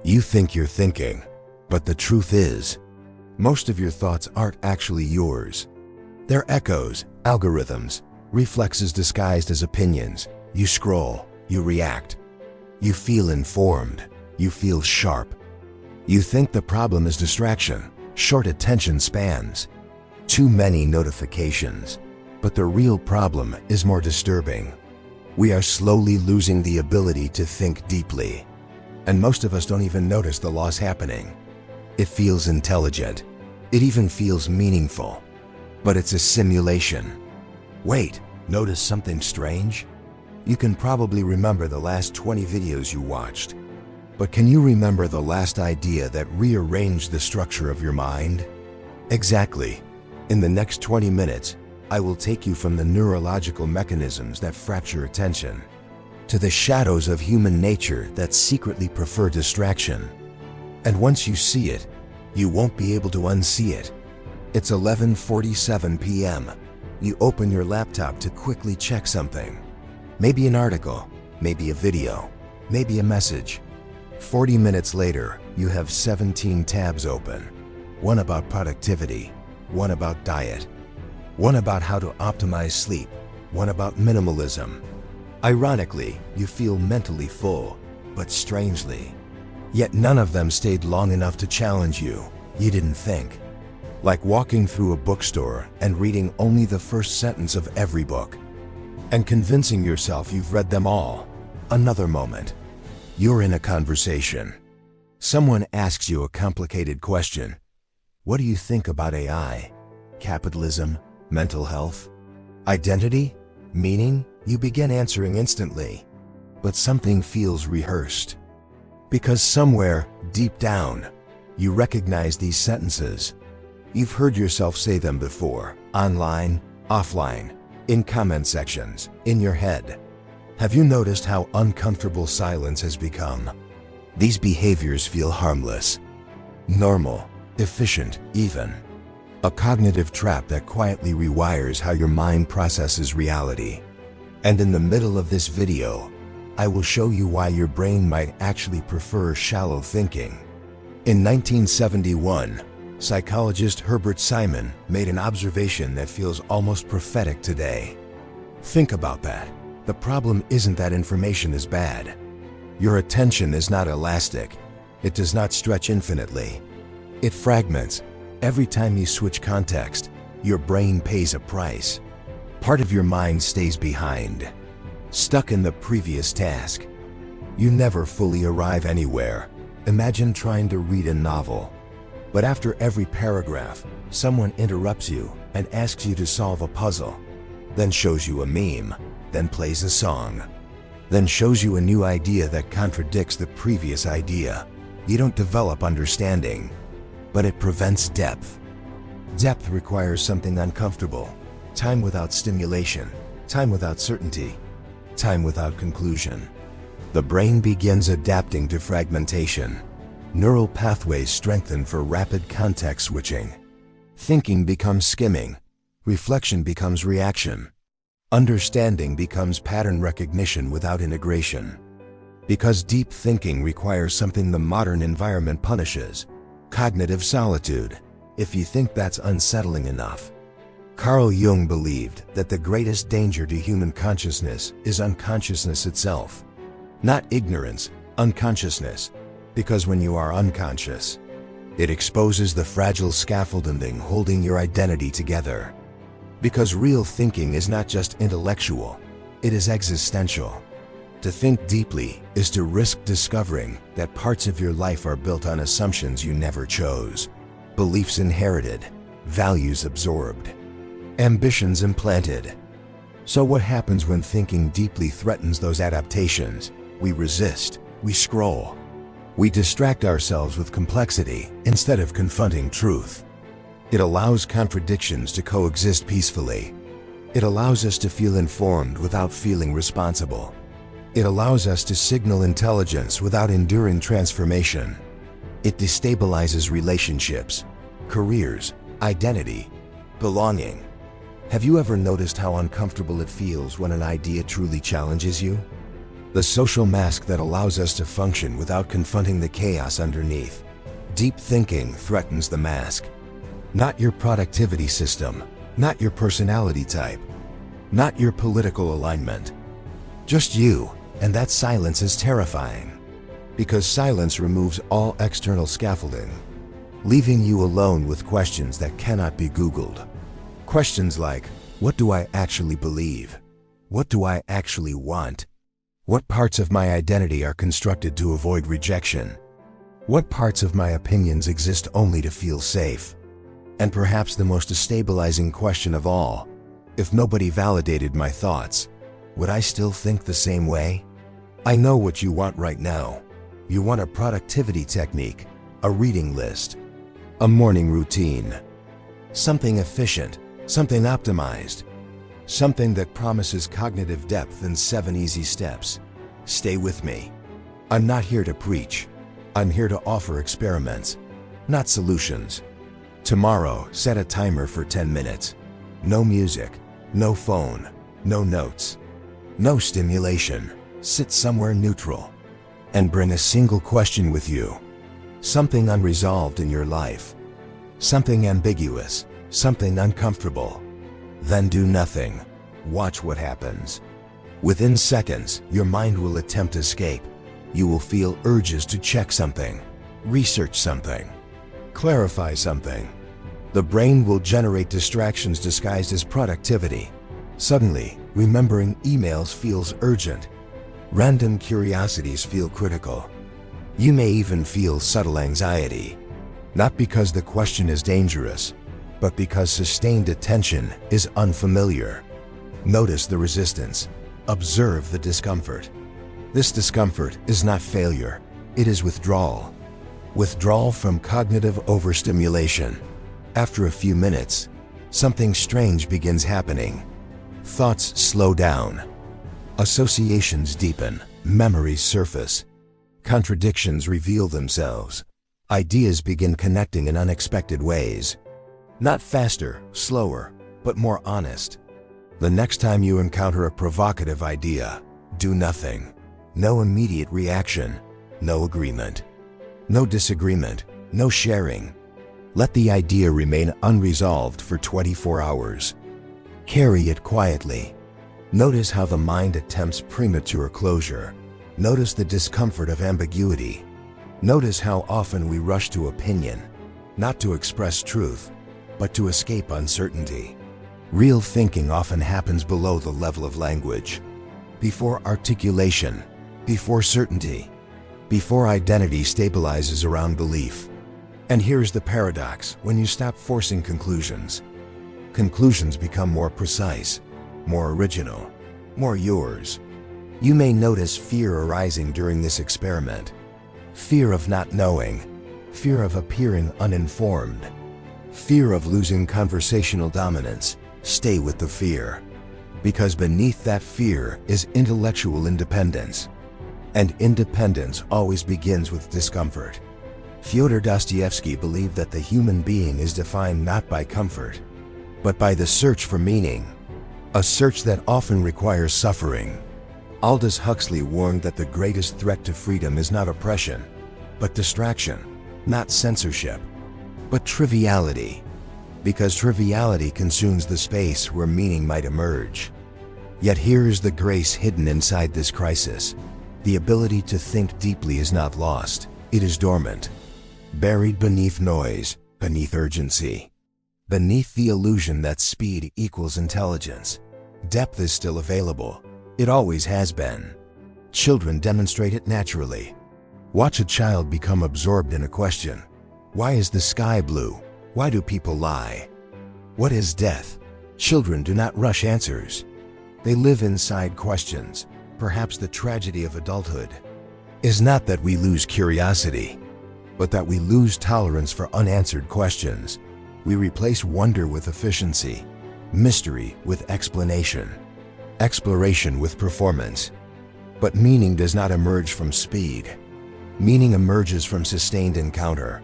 You think you're thinking, but the truth is, most of your thoughts aren't actually yours. They're echoes, algorithms, reflexes disguised as opinions. You scroll, you react. You feel informed, you feel sharp. You think the problem is distraction, short attention spans, too many notifications. But the real problem is more disturbing. We are slowly losing the ability to think deeply. And most of us don't even notice the loss happening. It feels intelligent. It even feels meaningful. But it's a simulation. Wait, notice something strange? You can probably remember the last 20 videos you watched. But can you remember the last idea that rearranged the structure of your mind? Exactly. In the next 20 minutes, I will take you from the neurological mechanisms that fracture attention to the shadows of human nature that secretly prefer distraction. And once you see it, you won't be able to unsee it. It's 11:47 p.m. You open your laptop to quickly check something. Maybe an article, maybe a video, maybe a message. 40 minutes later, you have 17 tabs open. One about productivity, one about diet, one about how to optimize sleep, one about minimalism. Ironically, you feel mentally full, but strangely, yet none of them stayed long enough to challenge you. You didn't think. Like walking through a bookstore and reading only the first sentence of every book, and convincing yourself you've read them all. Another moment. You're in a conversation. Someone asks you a complicated question. What do you think about AI? Capitalism? Mental health? Identity? Meaning? You begin answering instantly. But something feels rehearsed. Because somewhere, deep down, you recognize these sentences. You've heard yourself say them before, online, offline, in comment sections, in your head. Have you noticed how uncomfortable silence has become? These behaviors feel harmless, normal, efficient, even. A cognitive trap that quietly rewires how your mind processes reality. And in the middle of this video, I will show you why your brain might actually prefer shallow thinking. In 1971, psychologist Herbert Simon made an observation that feels almost prophetic today. Think about that. The problem isn't that information is bad. Your attention is not elastic. It does not stretch infinitely. It fragments. Every time you switch context, your brain pays a price. Part of your mind stays behind, stuck in the previous task. You never fully arrive anywhere. Imagine trying to read a novel. But after every paragraph, someone interrupts you and asks you to solve a puzzle, then shows you a meme, then plays a song, then shows you a new idea that contradicts the previous idea. You don't develop understanding, but it prevents depth. Depth requires something uncomfortable. Time without stimulation, time without certainty, time without conclusion. The brain begins adapting to fragmentation. Neural pathways strengthen for rapid context switching. Thinking becomes skimming. Reflection becomes reaction. Understanding becomes pattern recognition without integration. Because deep thinking requires something the modern environment punishes: cognitive solitude. If you think that's unsettling enough. Carl Jung believed that the greatest danger to human consciousness is unconsciousness itself. Not ignorance, unconsciousness. Because when you are unconscious, it exposes the fragile scaffolding holding your identity together. Because real thinking is not just intellectual, it is existential. To think deeply is to risk discovering that parts of your life are built on assumptions you never chose, beliefs inherited, values absorbed, ambitions implanted. So what happens when thinking deeply threatens those adaptations? We resist, we scroll. We distract ourselves with complexity instead of confronting truth. It allows contradictions to coexist peacefully. It allows us to feel informed without feeling responsible. It allows us to signal intelligence without enduring transformation. It destabilizes relationships, careers, identity, belonging. Have you ever noticed how uncomfortable it feels when an idea truly challenges you? The social mask that allows us to function without confronting the chaos underneath. Deep thinking threatens the mask. Not your productivity system, not your personality type, not your political alignment. Just you, and that silence is terrifying. Because silence removes all external scaffolding, leaving you alone with questions that cannot be Googled. Questions like, what do I actually believe? What do I actually want? What parts of my identity are constructed to avoid rejection? What parts of my opinions exist only to feel safe? And perhaps the most destabilizing question of all, if nobody validated my thoughts, would I still think the same way? I know what you want right now. You want a productivity technique, a reading list, a morning routine, something efficient, something optimized, something that promises cognitive depth in 7 easy steps. Stay with me. I'm not here to preach. I'm here to offer experiments, not solutions. Tomorrow, set a timer for 10 minutes. No music, no phone, no notes, no stimulation. Sit somewhere neutral and bring a single question with you. Something unresolved in your life. Something ambiguous, something uncomfortable. Then do nothing. Watch what happens. Within seconds, your mind will attempt escape. You will feel urges to check something, research something, clarify something. The brain will generate distractions disguised as productivity. Suddenly, remembering emails feels urgent. Random curiosities feel critical. You may even feel subtle anxiety, not because the question is dangerous, but because sustained attention is unfamiliar. Notice the resistance. Observe the discomfort. This discomfort is not failure, it is withdrawal. Withdrawal from cognitive overstimulation. After a few minutes, something strange begins happening. Thoughts slow down. Associations deepen, memories surface. Contradictions reveal themselves. Ideas begin connecting in unexpected ways. Not faster, slower, but more honest. The next time you encounter a provocative idea, do nothing. No immediate reaction, no agreement, no disagreement, no sharing. Let the idea remain unresolved for 24 hours. Carry it quietly. Notice how the mind attempts premature closure. Notice the discomfort of ambiguity. Notice how often we rush to opinion, not to express truth, but to escape uncertainty. Real thinking often happens below the level of language, before articulation, before certainty, before identity stabilizes around belief. And here's the paradox: when you stop forcing conclusions, conclusions become more precise, more original, more yours. You may notice fear arising during this experiment. Fear of not knowing, fear of appearing uninformed, fear of losing conversational dominance. Stay with the fear, because beneath that fear is intellectual independence. And independence always begins with discomfort. Fyodor Dostoevsky believed that the human being is defined not by comfort, but by the search for meaning, a search that often requires suffering. Aldous Huxley warned that the greatest threat to freedom is not oppression, but distraction, not censorship, but triviality, because triviality consumes the space where meaning might emerge. Yet here is the grace hidden inside this crisis. The ability to think deeply is not lost, it is dormant, buried beneath noise, beneath urgency, beneath the illusion that speed equals intelligence. Depth is still available. It always has been. Children demonstrate it naturally. Watch a child become absorbed in a question. Why is the sky blue? Why do people lie? What is death? Children do not rush answers. They live inside questions. Perhaps the tragedy of adulthood is not that we lose curiosity, but that we lose tolerance for unanswered questions. We replace wonder with efficiency, mystery with explanation, exploration with performance. But meaning does not emerge from speed. Meaning emerges from sustained encounter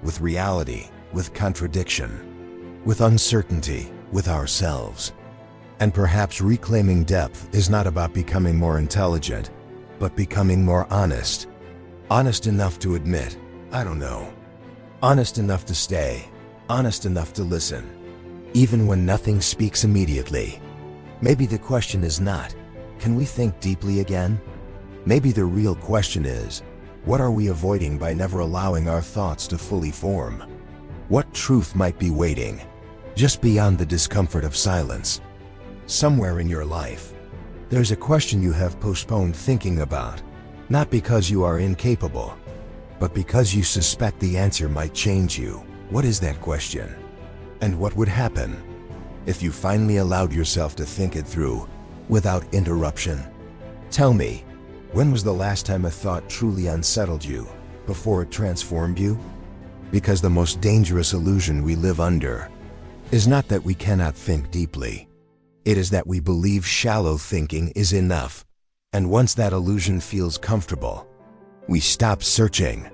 with reality, with contradiction, with uncertainty, with ourselves. And perhaps reclaiming depth is not about becoming more intelligent, but becoming more honest. Honest enough to admit, I don't know. Honest enough to stay. Honest enough to listen. Even when nothing speaks immediately. Maybe the question is not, can we think deeply again? Maybe the real question is, what are we avoiding by never allowing our thoughts to fully form? What truth might be waiting, just beyond the discomfort of silence? Somewhere in your life, there's a question you have postponed thinking about, not because you are incapable, but because you suspect the answer might change you. What is that question? And what would happen if you finally allowed yourself to think it through without interruption? Tell me, when was the last time a thought truly unsettled you before it transformed you? Because the most dangerous illusion we live under is not that we cannot think deeply. It is that we believe shallow thinking is enough. And once that illusion feels comfortable, we stop searching.